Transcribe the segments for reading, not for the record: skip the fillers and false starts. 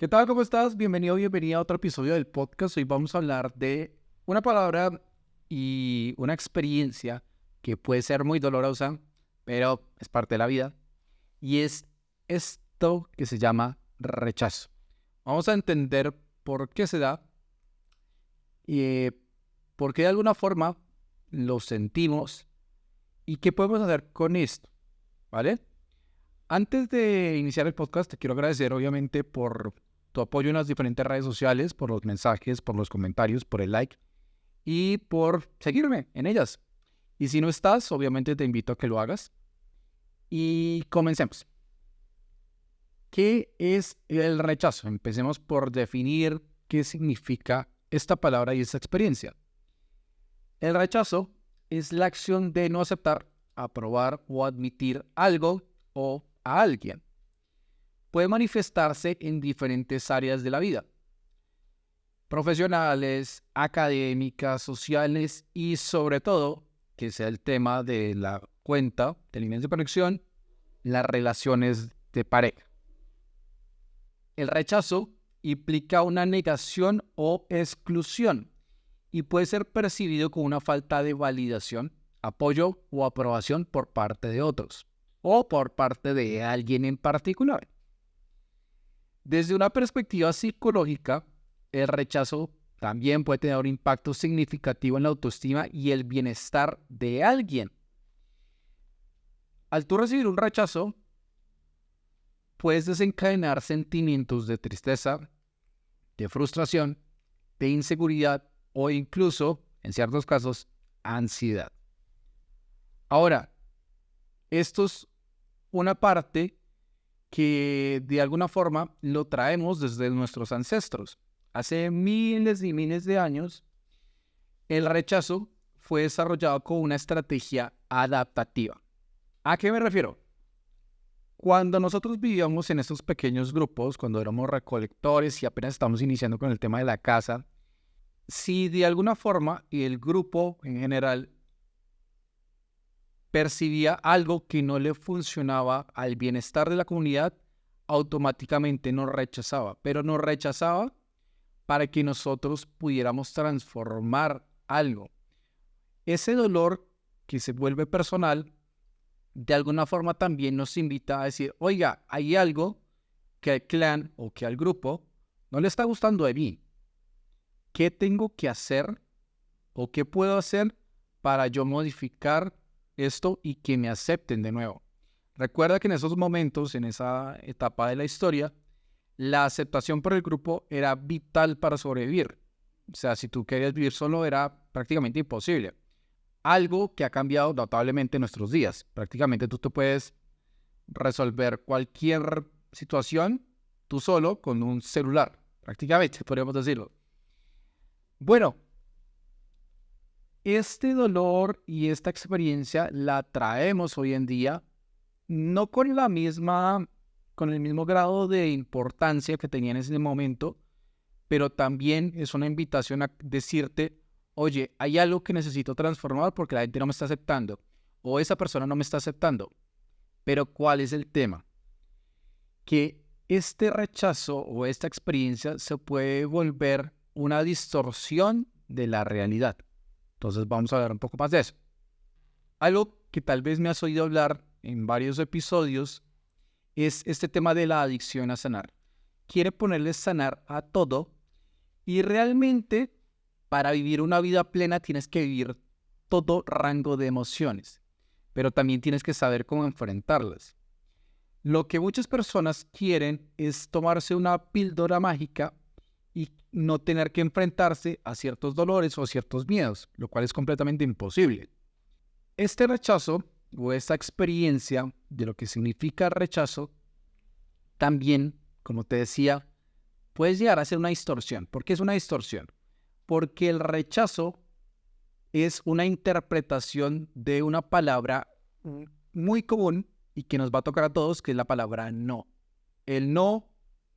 ¿Qué tal? ¿Cómo estás? Bienvenida a otro episodio del podcast. Hoy vamos a hablar de una palabra y una experiencia que puede ser muy dolorosa, pero es parte de la vida. Y es esto que se llama rechazo. Vamos a entender por qué se da y por qué de alguna forma lo sentimos y qué podemos hacer con esto, ¿vale? Antes de iniciar el podcast, te quiero agradecer obviamente por tu apoyo en las diferentes redes sociales, por los mensajes, por los comentarios, por el like y por seguirme en ellas. Y si no estás, obviamente te invito a que lo hagas. Y comencemos. ¿Qué es el rechazo? Empecemos por definir qué significa esta palabra y esta experiencia. El rechazo es la acción de no aceptar, aprobar o admitir algo o a alguien. Puede manifestarse en diferentes áreas de la vida: profesionales, académicas, sociales y sobre todo, que sea el tema de la cuenta de líneas de conexión, las relaciones de pareja. El rechazo implica una negación o exclusión y puede ser percibido como una falta de validación, apoyo o aprobación por parte de otros o por parte de alguien en particular. Desde una perspectiva psicológica, el rechazo también puede tener un impacto significativo en la autoestima y el bienestar de alguien. Al tú recibir un rechazo, puedes desencadenar sentimientos de tristeza, de frustración, de inseguridad o incluso, en ciertos casos, ansiedad. Ahora, esto es una parte que de alguna forma lo traemos desde nuestros ancestros. Hace miles y miles de años, el rechazo fue desarrollado como una estrategia adaptativa. ¿A qué me refiero? Cuando nosotros vivíamos en estos pequeños grupos, cuando éramos recolectores y apenas estamos iniciando con el tema de la caza, si de alguna forma el grupo en general percibía algo que no le funcionaba al bienestar de la comunidad, automáticamente nos rechazaba, pero nos rechazaba para que nosotros pudiéramos transformar algo. Ese dolor que se vuelve personal, de alguna forma también nos invita a decir, oiga, hay algo que al clan o que al grupo no le está gustando de mí. ¿Qué tengo que hacer o qué puedo hacer para yo modificar esto y que me acepten de nuevo? Recuerda que en esos momentos, en esa etapa de la historia, la aceptación por el grupo era vital para sobrevivir. O sea, si tú querías vivir solo era prácticamente imposible. Algo que ha cambiado notablemente en nuestros días. Prácticamente tú te puedes resolver cualquier situación tú solo con un celular. Prácticamente, podríamos decirlo. Bueno, este dolor y esta experiencia la traemos hoy en día no con el mismo grado de importancia que tenía en ese momento, pero también es una invitación a decirte, oye, hay algo que necesito transformar porque la gente no me está aceptando, o esa persona no me está aceptando. Pero ¿cuál es el tema? Que este rechazo o esta experiencia se puede volver una distorsión de la realidad. Entonces vamos a hablar un poco más de eso. Algo que tal vez me has oído hablar en varios episodios es este tema de la adicción a sanar. Quiere ponerle sanar a todo y realmente para vivir una vida plena tienes que vivir todo rango de emociones, pero también tienes que saber cómo enfrentarlas. Lo que muchas personas quieren es tomarse una píldora mágica y no tener que enfrentarse a ciertos dolores o a ciertos miedos, lo cual es completamente imposible. Este rechazo o esta experiencia de lo que significa rechazo también, como te decía, puede llegar a ser una distorsión. ¿Por qué es una distorsión? Porque el rechazo es una interpretación de una palabra muy común y que nos va a tocar a todos, que es la palabra no. El no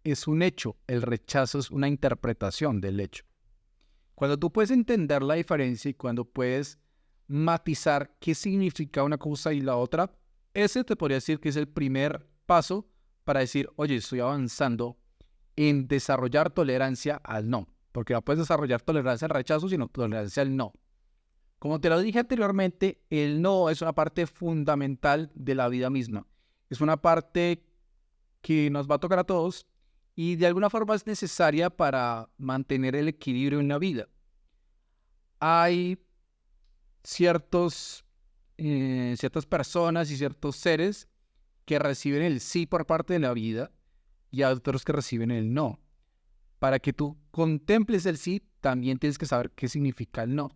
es un hecho, el rechazo es una interpretación del hecho. Cuando tú puedes entender la diferencia y cuando puedes matizar qué significa una cosa y la otra, ese te podría decir que es el primer paso para decir, oye, estoy avanzando en desarrollar tolerancia al no, porque no puedes desarrollar tolerancia al rechazo, sino tolerancia al no. Como te lo dije anteriormente, el no es una parte fundamental de la vida misma. Es una parte que nos va a tocar a todos y de alguna forma es necesaria para mantener el equilibrio en la vida. Hay ciertas personas y ciertos seres que reciben el sí por parte de la vida y hay otros que reciben el no. Para que tú contemples el sí, también tienes que saber qué significa el no.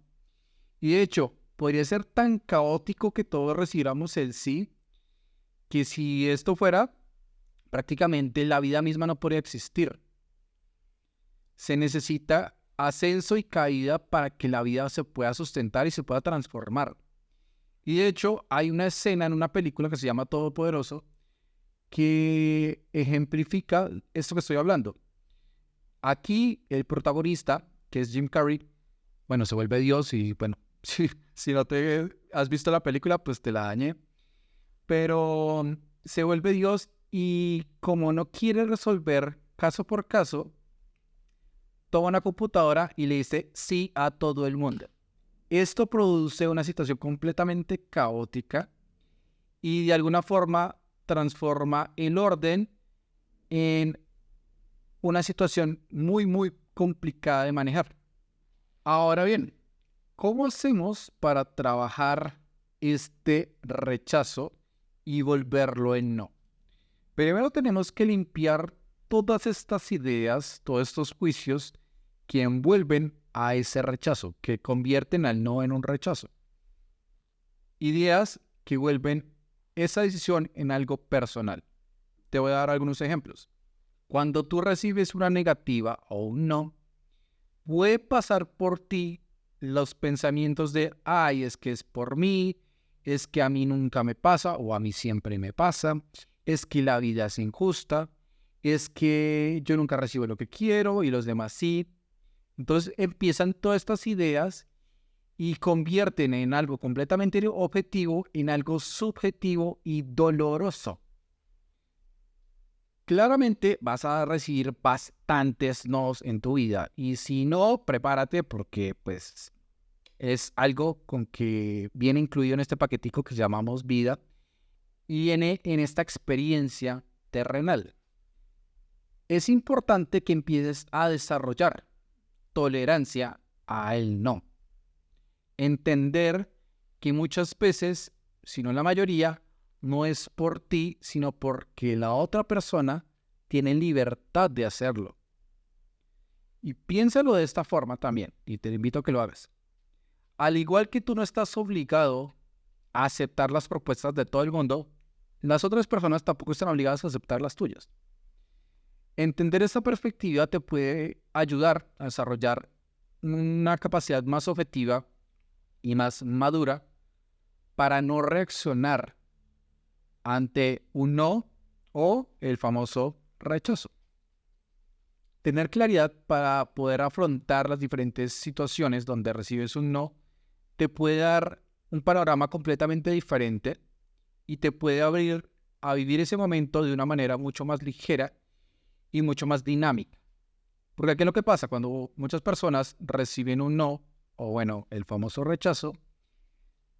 Y de hecho, podría ser tan caótico que todos recibiéramos el sí, que si esto fuera, prácticamente la vida misma no podría existir. Se necesita ascenso y caída para que la vida se pueda sustentar y se pueda transformar. Y de hecho, hay una escena en una película que se llama Todopoderoso que ejemplifica esto que estoy hablando. Aquí el protagonista, que es Jim Carrey, bueno, se vuelve Dios y bueno, si no te has visto la película, pues te la dañé. Pero se vuelve Dios y como no quiere resolver caso por caso, toma una computadora y le dice sí a todo el mundo. Esto produce una situación completamente caótica y de alguna forma transforma el orden en una situación muy, muy complicada de manejar. Ahora bien, ¿cómo hacemos para trabajar este rechazo y volverlo en no? Primero tenemos que limpiar todas estas ideas, todos estos juicios que envuelven a ese rechazo, que convierten al no en un rechazo. Ideas que vuelven esa decisión en algo personal. Te voy a dar algunos ejemplos. Cuando tú recibes una negativa o un no, puede pasar por ti los pensamientos de, ay, es que es por mí, es que a mí nunca me pasa o a mí siempre me pasa, es que la vida es injusta, es que yo nunca recibo lo que quiero y los demás sí. Entonces empiezan todas estas ideas y convierten en algo completamente objetivo en algo subjetivo y doloroso. Claramente vas a recibir bastantes nos en tu vida y si no, prepárate porque pues es algo con que viene incluido en este paquetico que llamamos vida y viene en esta experiencia terrenal. Es importante que empieces a desarrollar tolerancia al no. Entender que muchas veces, si no la mayoría, no es por ti, sino porque la otra persona tiene libertad de hacerlo. Y piénsalo de esta forma también, y te invito a que lo hagas. Al igual que tú no estás obligado a aceptar las propuestas de todo el mundo, las otras personas tampoco están obligadas a aceptar las tuyas. Entender esta perspectiva te puede ayudar a desarrollar una capacidad más objetiva y más madura para no reaccionar ante un no o el famoso rechazo. Tener claridad para poder afrontar las diferentes situaciones donde recibes un no te puede dar un panorama completamente diferente y te puede abrir a vivir ese momento de una manera mucho más ligera y mucho más dinámica. Porque aquí lo que pasa cuando muchas personas reciben un no o bueno, el famoso rechazo,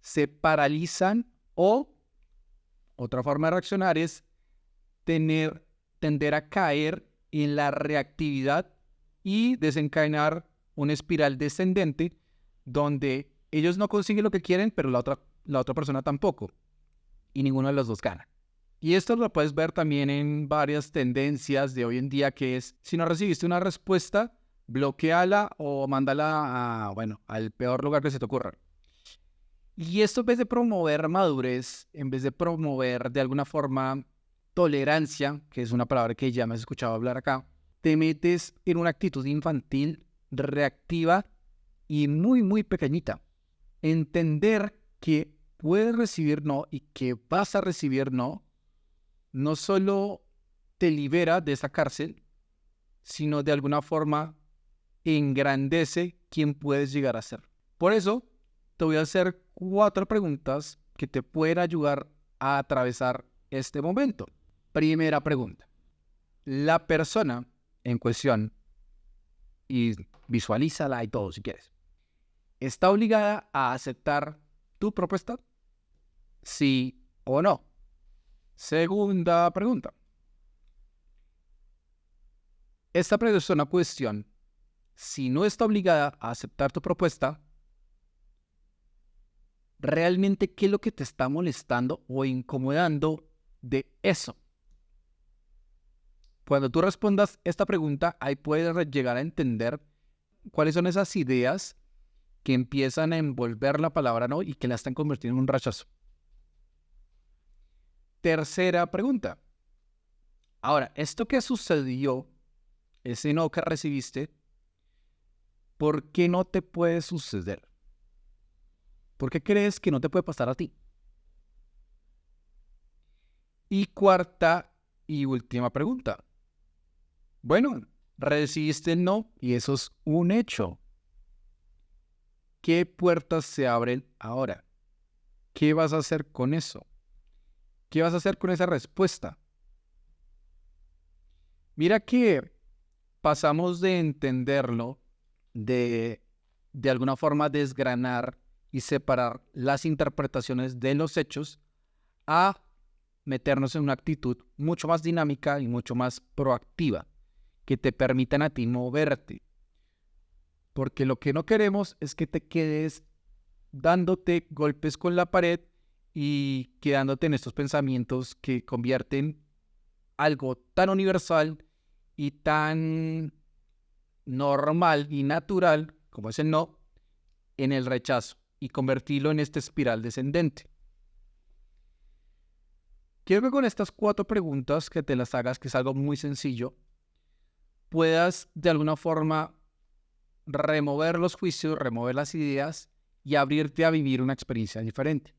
se paralizan o otra forma de reaccionar es tender a caer en la reactividad y desencadenar una espiral descendente donde ellos no consiguen lo que quieren, pero la otra persona tampoco. Y ninguno de los dos gana. Y esto lo puedes ver también en varias tendencias de hoy en día, que es, si no recibiste una respuesta, bloqueala o mándala al peor lugar que se te ocurra. Y esto en vez de promover madurez, en vez de promover de alguna forma tolerancia, que es una palabra que ya me has escuchado hablar acá, te metes en una actitud infantil, reactiva y muy, muy pequeñita. Entender que puedes recibir no y que vas a recibir no solo te libera de esa cárcel, sino de alguna forma engrandece quién puedes llegar a ser. Por eso, te voy a hacer 4 preguntas que te pueden ayudar a atravesar este momento. Primera pregunta. ¿La persona en cuestión y visualízala y todo si quieres. ¿Está obligada a aceptar tu propuesta? ¿Sí o no? Segunda pregunta. Esta es una cuestión. Si no está obligada a aceptar tu propuesta, ¿realmente qué es lo que te está molestando o incomodando de eso? Cuando tú respondas esta pregunta, ahí puedes llegar a entender cuáles son esas ideas que empiezan a envolver la palabra no y que la están convirtiendo en un rechazo. Tercera pregunta. Ahora, esto que sucedió, ese no que recibiste, ¿por qué no te puede suceder? ¿Por qué crees que no te puede pasar a ti? Y cuarta y última pregunta. Bueno, recibiste el no y eso es un hecho. ¿Qué puertas se abren ahora? ¿Qué vas a hacer con eso? ¿Qué vas a hacer con esa respuesta? Mira que pasamos de entenderlo, de alguna forma desgranar y separar las interpretaciones de los hechos, a meternos en una actitud mucho más dinámica y mucho más proactiva, que te permitan a ti moverte. Porque lo que no queremos es que te quedes dándote golpes con la pared y quedándote en estos pensamientos que convierten algo tan universal y tan normal y natural como es el no en el rechazo y convertirlo en esta espiral descendente. Quiero que con estas 4 preguntas que te las hagas, que es algo muy sencillo, puedas de alguna forma remover los juicios, remover las ideas y abrirte a vivir una experiencia diferente.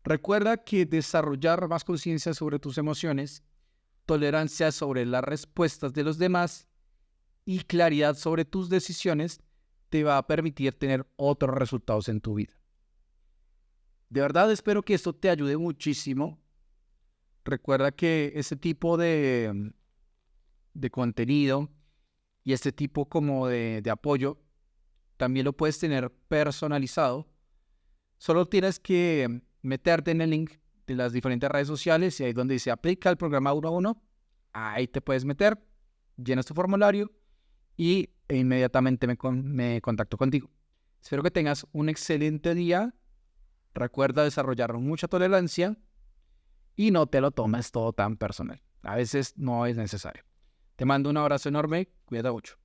Recuerda que desarrollar más conciencia sobre tus emociones, tolerancia sobre las respuestas de los demás y claridad sobre tus decisiones te va a permitir tener otros resultados en tu vida. De verdad espero que esto te ayude muchísimo. Recuerda que ese tipo de contenido y este tipo como de apoyo también lo puedes tener personalizado. Solo tienes que meterte en el link de las diferentes redes sociales y ahí donde dice aplica el programa 1 a 1, ahí te puedes meter, llenas tu formulario y inmediatamente me contacto contigo. Espero que tengas un excelente día. Recuerda desarrollar mucha tolerancia y no te lo tomes todo tan personal. A veces no es necesario. Te mando un abrazo enorme. Cuídate mucho.